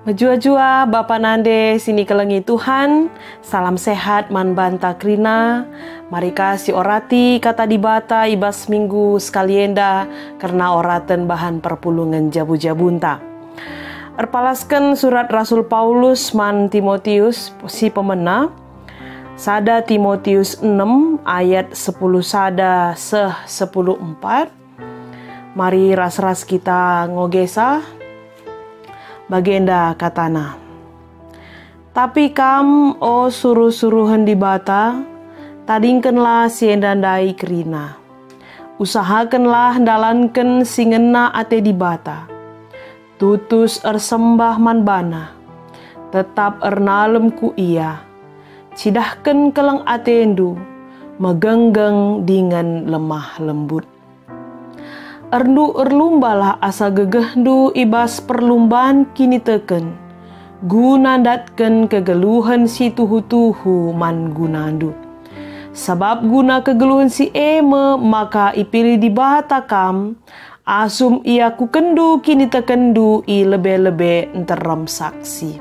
Mejua-jua Bapa Nande sini kelengi Tuhan, salam sehat man banta krina, mari kasih orati kata dibata ibas minggu sekalienda karena oraten bahan perpulungan jabu-jabunta. Erpalaskan surat Rasul Paulus man Timotius si pemena, sada Timotius 6 ayat 10 sada 10:4. Mari ras-ras kita ngogesa. Bagenda katana. Tapi kam o suruh-suruhan di bata, tadingkenlah siendandai kerina. Usahakanlah dalanken singena ate di bata. Tutus ersembah man bana, tetap ernalem ku ia. Cidahken keleng atendu, megenggeng dengan lemah lembut. Erlumbalah asa gegehdu ibas perlumbaan kini teken, gunandatken kegeluhan si tuhu-tuhu man gunandu. Sebab guna kegeluhan si eme maka ipilih di bata kam, asum ia ku kendu kini tekendu i lebe-lebe enterem saksi.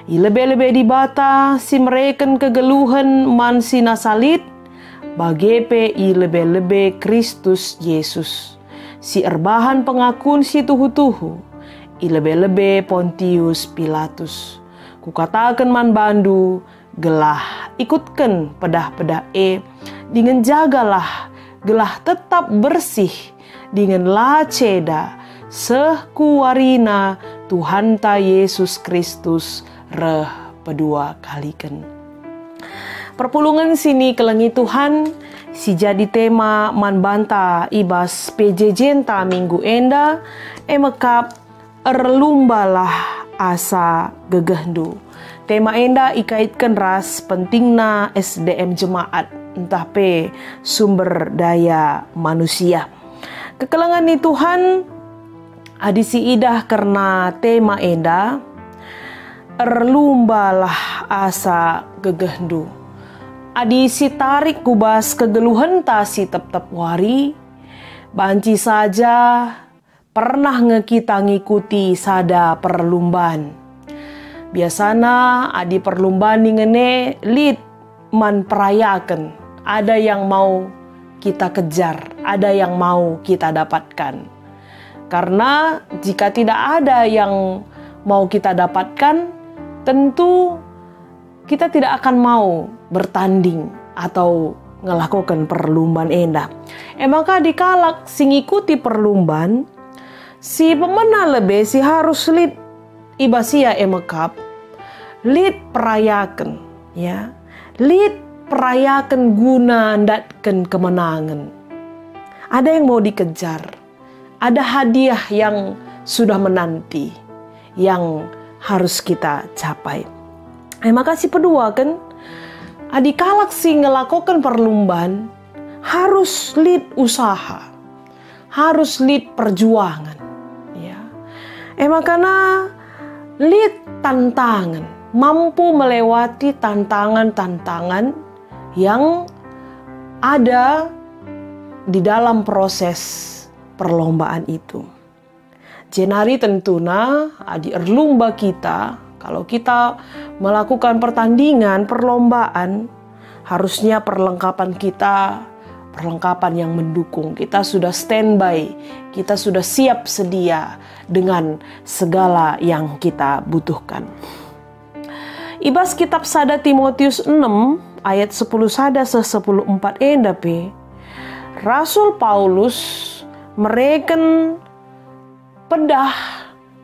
I lebe-lebe di bata si mereken kegeluhan man si nasalit, bagepe i lebe-lebe Kristus Yesus. Si erbahan pengakun si tuhu-tuhu, ilebe-lebe Pontius Pilatus. Kukatakan man bandu, gelah ikutkan pedah-pedah dengan jagalah, gelah tetap bersih, dengan laceda, sekuarina Tuhan ta Yesus Kristus reh pedua kaliken. Perpulungan sini kelengi Tuhan, si jadi tema man banta ibas PJJ ta minggu enda, emekap erlumbalah asa gegehdu. Tema enda ikaitkan ras pentingna SDM jemaat, entah pe sumber daya manusia. Kekelangan ni Tuhan, adisi idah karena tema enda, erlumbalah asa gegehdu. Adi si tarik kubas kegeluhan ta si tep-tep wari, banci saja pernah ngekita ngikuti sada perlumbaan. Biasana adi perlumbaan ngene lit man perayakan. Ada yang mau kita kejar, ada yang mau kita dapatkan. Karena jika tidak ada yang mau kita dapatkan, tentu kita tidak akan mau bertanding atau ngelakukan perlumbaan enda. Maka dikalak sing ikuti perlumbaan, si pemena lebih si harus lid ibasia emekap, lid perayakan, ya, lid perayakan guna ndatken kemenangan. Ada yang mau dikejar, ada hadiah yang sudah menanti, yang harus kita capai. Maka si pedua kan, adikalak si ngelakukan perlumbaan, harus lead usaha, harus lead perjuangan. Ya. Makanya lead tantangan, mampu melewati tantangan-tantangan yang ada di dalam proses perlombaan itu. Jenari tentuna adi erlumba kita. Kalau kita melakukan pertandingan, perlombaan, harusnya perlengkapan kita, perlengkapan yang mendukung. Kita sudah standby, kita sudah siap sedia dengan segala yang kita butuhkan. Ibas kitab sada Timotius 6 ayat 10 sada 10:4 endape, Rasul Paulus mereken pedah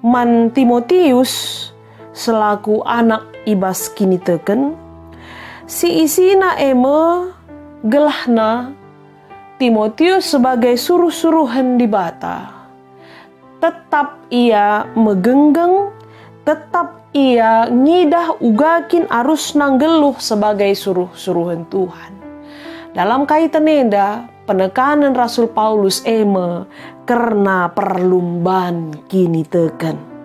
man Timotius selaku anak ibas kini teken, si isina eme gelahna Timotius sebagai suruh-suruhan di bata. Tetap ia megenggeng, tetap ia ngidah ugakin arus nanggeluh sebagai suruh-suruhan Tuhan. Dalam kaitan enda, penekanan Rasul Paulus eme karena perlumbaan kini teken.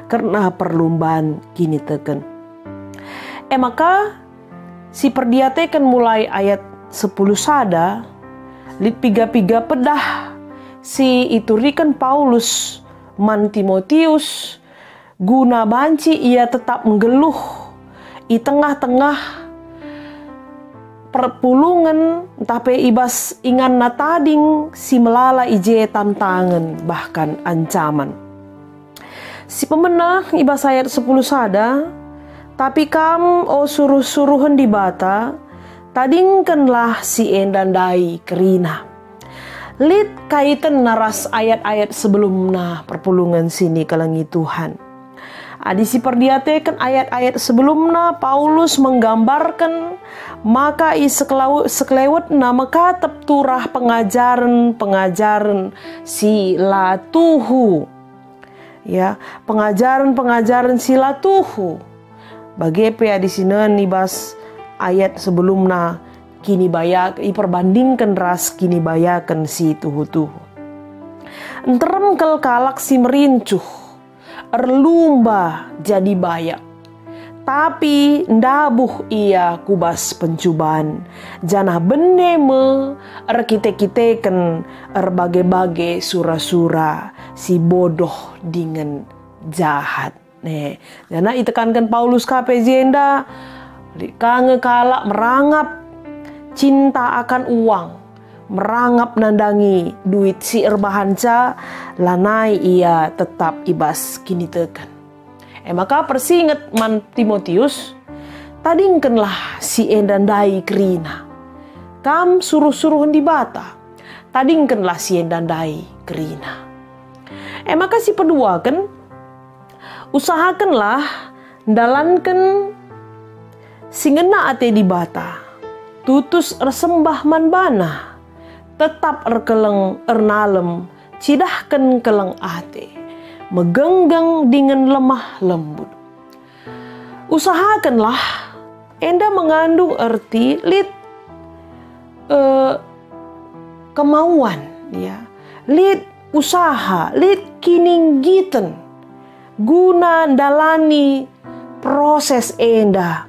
Karena perlumbaan kini teken. Maka si perdiatekan mulai ayat 10 sada, lit piga-piga pedah si iturikan Paulus man Timotius guna banci ia tetap menggeluh i tengah-tengah perpulungan tapi ibas ingan natading si melala ije tantangan bahkan ancaman. Si pemenang ibas ayat 10 sada, tapi kam o suruh-suruhan di bata, tadingkanlah si endandai kerina. Lid kaitan naras ayat-ayat sebelumna perpulungan sini kelengi Tuhan. Adisi perdiatekan ayat-ayat sebelumna Paulus menggambarkan maka sekelewat nama katep turah pengajaran si latuhu. Ya, pengajaran sila tuhu. Bagepe di sini nibas ayat sebelumna kini bayak perbandingkan ras kini bayakan si tuhu. Enterem kalak si merincuh, erlumba jadi bayak. Tapi ndabuh ia kubas pencubaan, janah beneme erkite-kiteken erbage-bage sura-sura si bodoh dengan jahat. Nih, jana itekankan Paulus kape jenda, kange kalak merangap cinta akan uang, merangap nandangi duit si erbahanca, lanai ia tetap ibas kini tekan. Maka persinget man Timotius, tadingkanlah si endandai kerina. Kam suruh-suruhan di bata, tadingkanlah si endandai kerina. Maka si kedua kan, usahakanlah dalankan singena ate di bata, tutus ersembah manbana, tetap erkeleng ernalem, cidahkan keleng ate. Megenggang dengan lemah lembut. Usahakanlah enda mengandung arti kemauan, ya, usaha, kininggitan, guna dalani proses enda,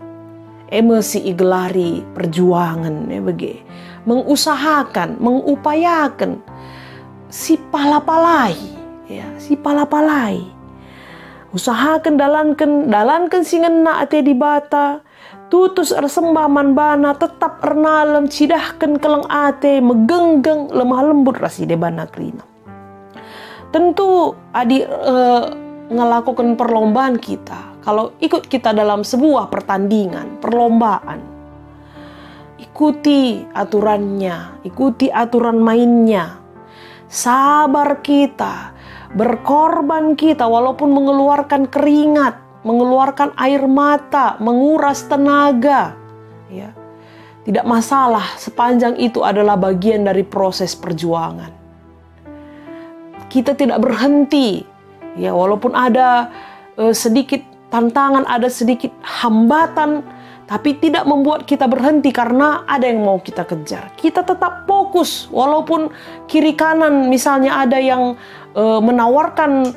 emosi igelari perjuangan, ya bege, mengusahakan, mengupayakan, si palapalai. Ya, si palapalai usahakan dalankan singena ate di bata, tutus ersembah manbana, tetap ernalem cidahkan keleng ate, megenggang lemah lembut rasi debana krina. Tentu ngelakukan perlombaan kita, kalau ikut kita dalam sebuah pertandingan, perlombaan, ikuti aturannya, ikuti aturan mainnya, sabar kita, berkorban kita walaupun mengeluarkan keringat, mengeluarkan air mata, menguras tenaga, ya, tidak masalah sepanjang itu adalah bagian dari proses perjuangan. Kita tidak berhenti, ya, walaupun ada sedikit tantangan, ada sedikit hambatan, tapi tidak membuat kita berhenti karena ada yang mau kita kejar. Kita tetap fokus walaupun kiri kanan misalnya ada yang menawarkan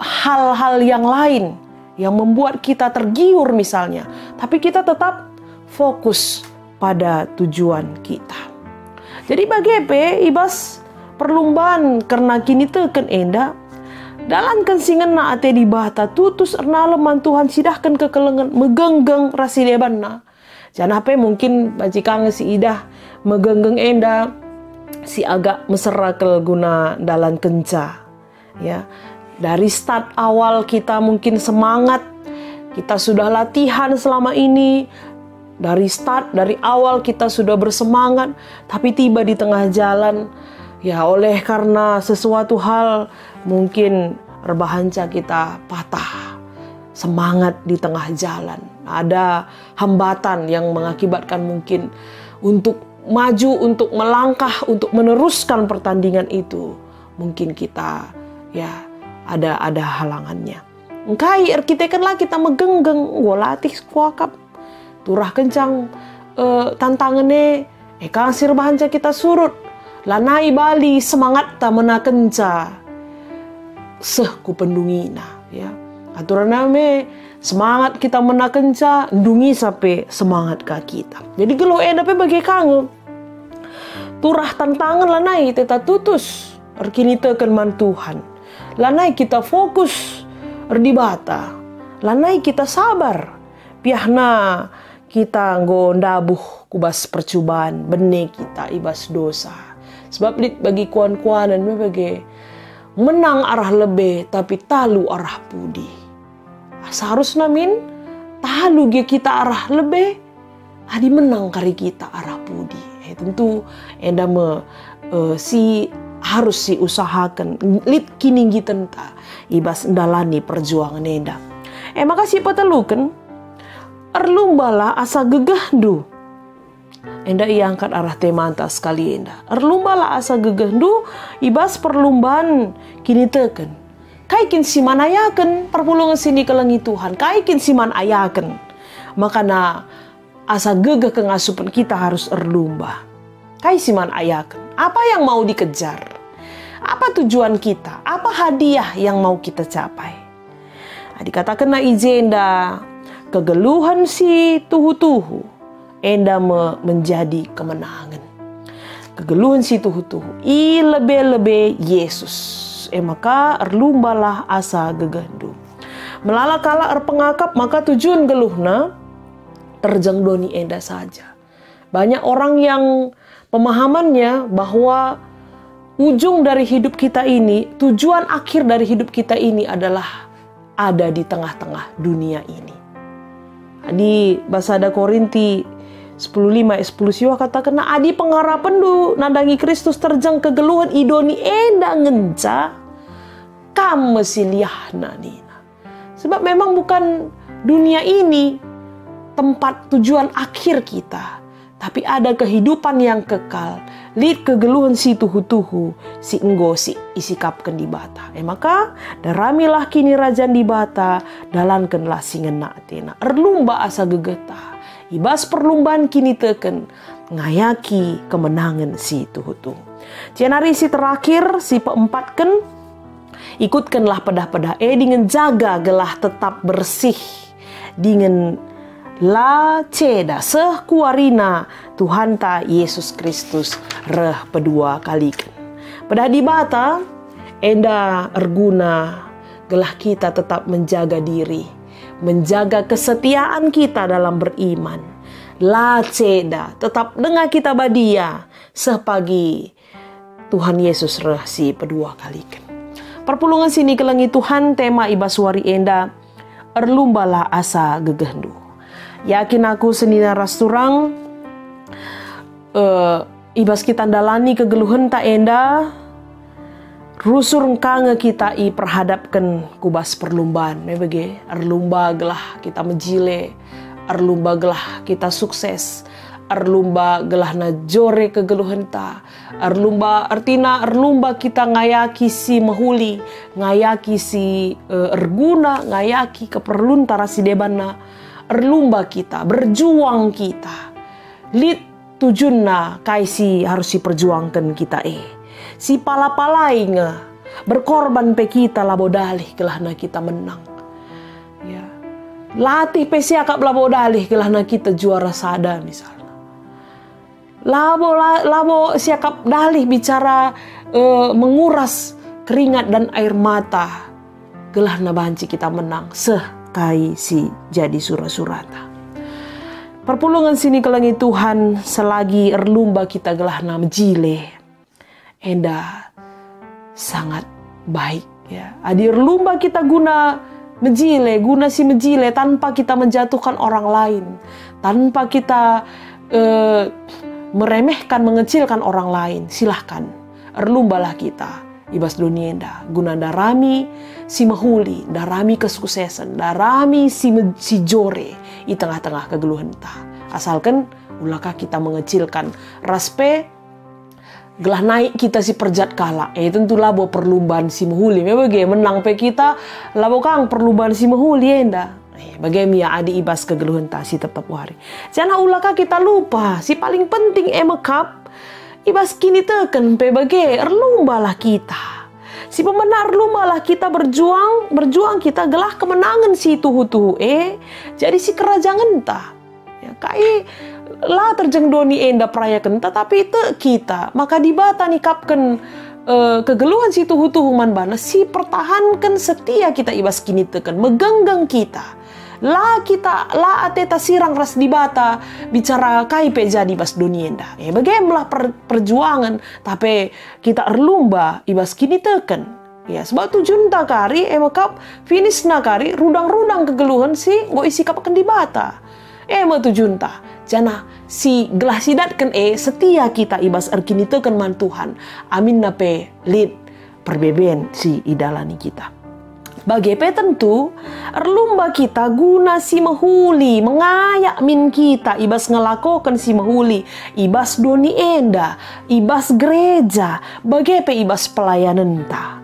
hal-hal yang lain yang membuat kita tergiur misalnya, tapi kita tetap fokus pada tujuan kita. Jadi bagepe ibas perlumbaan karena kini teken enda dalankan singena ate di bata, tutus ernaleman Tuhan sidahkan kekelengan megenggang rasi debanna. Jangan apa mungkin bajikang si idah megenggang enda si agak meserakel guna dalan kenca. Ya, dari start awal kita mungkin semangat, kita sudah latihan selama ini, dari awal kita sudah bersemangat, tapi tiba di tengah jalan, ya oleh karena sesuatu hal mungkin rebahanca kita patah semangat di tengah jalan, ada hambatan yang mengakibatkan mungkin untuk maju, untuk melangkah, untuk meneruskan pertandingan itu, mungkin kita ya ada halangannya. Engkai erkitekanlah kita megenggang, latih kuakap, turah kencang tantangannya, kasir bahanca kita surut, lanai bali semangat ta mena kenca, ku pendungina, ya. Aturan name semangat kita mena kenca, ndungi sampai semangat ka kita. Jadi kalau dapat bagi kangen, turah tantangan lanai teta tutus, erkini tekan man Tuhan. Lanai kita fokus erdibata. Lanai kita sabar. Piahna kita ndabuh kubas percubaan. Bene kita ibas dosa. Sebab bagi kuan-kuanan bagi menang arah lebih tapi talu arah pudi. Seharusnya talu kita arah lebih. Adi menang kari kita arah pudi. Tentu enda harus usahakan kini kita ibas ndalani perjuangan enda. Makasih patelukan erlumbala asa gegahdu. Enda ia angkat arah temanta sekali enda. Erlumbala asa gegahdu ibas perlumbaan kini teken. Kaikin siman ayaken perpulungan sini kelengi Tuhan. Kaikin siman ayaken. Makana asa gegah kengasupan kita harus erlumba. Kai siman ayaken. Apa yang mau dikejar? Apa tujuan kita? Apa hadiah yang mau kita capai? Dikatakan na ijenda kegeluhan si tuhu-tuhu. Enda menjadi kemenangan. Kegeluhan si tuhu-tuhu. Lebih-lebih Yesus. Maka erlumbalah asa gegandu. Melala kala pengakap maka tujuan geluhna terjang doni enda saja. Banyak orang yang pemahamannya bahwa ujung dari hidup kita ini, tujuan akhir dari hidup kita ini adalah ada di tengah-tengah dunia ini. Di Basada Korinti 10:5-10 siwa katakan adi pengharapan du nandangi Kristus terjang kegeluhan idoni enda ngenca kam mesiliahna nina. Sebab memang bukan dunia ini tempat tujuan akhir kita, tapi ada kehidupan yang kekal. Lid kegeluhan si tuhu-tuhu, si enggo si isikapkan di bata. Maka daramilah kini rajan di bata, dalankanlah si ngena atena. Erlumba asa gegeta. Ibas perlumbaan kini teken, ngayaki kemenangan si tuhu-tuhu. Cianari si terakhir, si peempatkan, ikutkanlah pedah-pedah. Dengan jaga gelah tetap bersih. Dengan la ceda seh kuarina Tuhan ta Yesus Kristus reh pedua kalikan. Pedah di bata enda erguna gelah kita tetap menjaga diri, menjaga kesetiaan kita dalam beriman. La ceda tetap dengar kita badia seh pagi Tuhan Yesus reh si pedua kalikan. Perpulungan sini kelengi Tuhan tema ibaswari enda erlumbalah asa gegendu. Yakin aku senina rasturang ibas kita dalani kegeluhan tak enda rusur kange kita perhadapkan kubas perlumbaan bagi erlumba gelah kita menjile, erlumba gelah kita sukses, erlumba gelah na jore kegeluhan ta, erlumba artina erlumba kita ngayaki si mahuli, ngayaki si erguna, ngayaki keperluan tara si debana. Erlumba kita, berjuang kita. Lid tujunna kaisi harus diperjuangkan kita Si pala-palai berkorban pe kita labodalih kelahna kita menang. Ya. Latih pe siakap labodalih kelahna kita juara sada misalnya. Labo siakap dalih bicara menguras keringat dan air mata. Gelahna banci kita menang. Kai si jadi surah-surata. Perpulungan sini kelengi Tuhan selagi erlumba kita gelah nam jile. Enda sangat baik ya. Adi erlumba kita guna mejile, guna si mejile tanpa kita menjatuhkan orang lain. Tanpa kita meremehkan, mengecilkan orang lain. Silahkan, erlumbalah kita. Ibas dunia enda, guna darami si mahuli, darami kesuksesan, darami si jore di tengah-tengah kegeluhan ta. Asalkan ulakah kita mengecilkan raspe gelah naik kita si perjat kala. Tentu labo perlumbaan si mahuli. Bagaimana menang pe kita labo kang perlumbaan si mahuli enda. Bagaimana adi ibas kegeluhan ta si tetap wari. Jangan ulakah kita lupa si paling penting emakap. Ibas kini teken pe bagai erlumbalah kita. Si pemenang erlumbalah kita berjuang kita gelah kemenangan si tuhu-tuhu jadi si kerajaan ta. Ya kai lah terjeng doni enda peraya kenta tapi itu kita maka dibata nikapkan kegeluhan si tuhu-tuhu man bana, si pertahankan setia kita ibas kini tekan, megenggang kita. La ateta sirang ras di bata, bicara kaipe jadi bas donienda. Bagaimana perjuangan, tapi kita erlumba ibas kini tekan. Ya, sebab tujuan tak kari, makap finish na kari, rudang-rudang kegeluhan si, go isi kapakan di bata. Tujuan tak. Jana si gelah sidat kan setia kita ibas erkini tekan man Tuhan. Amin nape lid perbeben si idalani kita. Bagepe tentu erlumba kita guna si mahuli mengayak min kita ibas ngelakokan si mahuli ibas doni enda ibas gereja bagepe ibas pelayanan ta.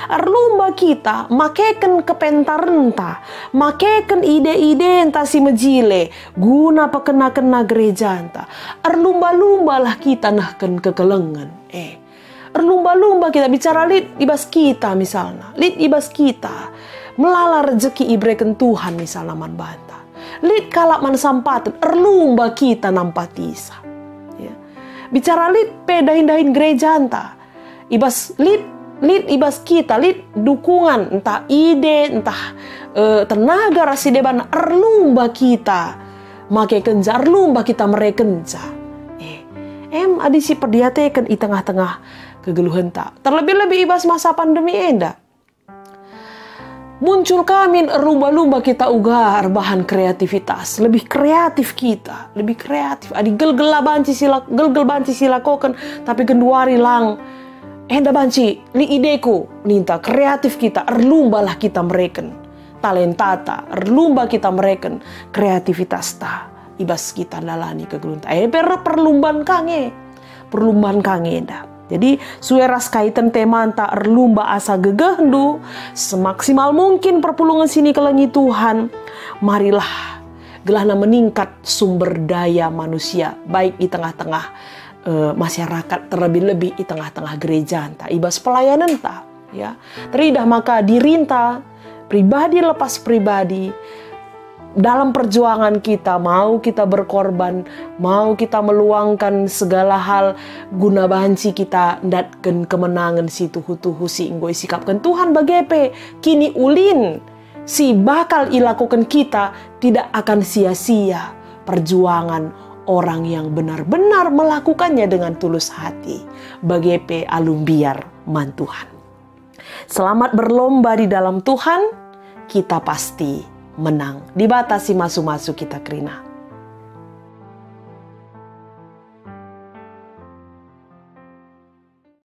Erlumba kita makeken kepentaran ta, makeken ide-ide enta si mejile guna pakena-kena gereja enta. Erlumba-lumba lah kita nahken kekelengan. Erlumba-lumba kita bicara lid ibas kita misalnya, lid ibas kita melala rezeki ibreken Tuhan misalnya man banta. Lid kalak man sampatan, erlumba kita nampatisa. Ya. Bicara lid pedahin-dahin gereja enta, ibas lid ibas kita, lid dukungan, entah ide, entah tenaga rasi deban, erlumba kita, make kenja, erlumba kita merekenja. Adi si perdiatekan di tengah-tengah kegeluhan tak. Terlebih-lebih ibas masa pandemi enda. Muncul kami erlumba-lumba kita ugar bahan kreativitas, lebih kreatif kita, lebih kreatif. Adi gel-gel banci silakokan, tapi genduari lang. Enda banci, li ideku, ninta kreatif kita, erlumba lah kita mereken. Talentata, erlumba kita mereken. Kreativitas ta, ibas kita lalani kegelunta. Perlumbaan kange enda. Jadi, sueras kaitan tema anta erlumba asa gegehendu, semaksimal mungkin perpulungan sini kelengi Tuhan. Marilah, gelahna meningkat sumber daya manusia, baik di tengah-tengah masyarakat, terlebih-lebih di tengah-tengah gereja anta ibas pelayanan ta ya teridah maka dirinta pribadi lepas pribadi dalam perjuangan kita, mau kita berkorban, mau kita meluangkan segala hal guna banci kita ndatken kemenangan si tuhu-tuhu si inggoi sikapkan Tuhan bagepe kini ulin si bakal ilakukan kita tidak akan sia-sia perjuangan orang yang benar-benar melakukannya dengan tulus hati. Bagepe alumbiar man Tuhan. Selamat berlomba di dalam Tuhan, kita pasti menang. Dibatasi masu-masu kita Krina.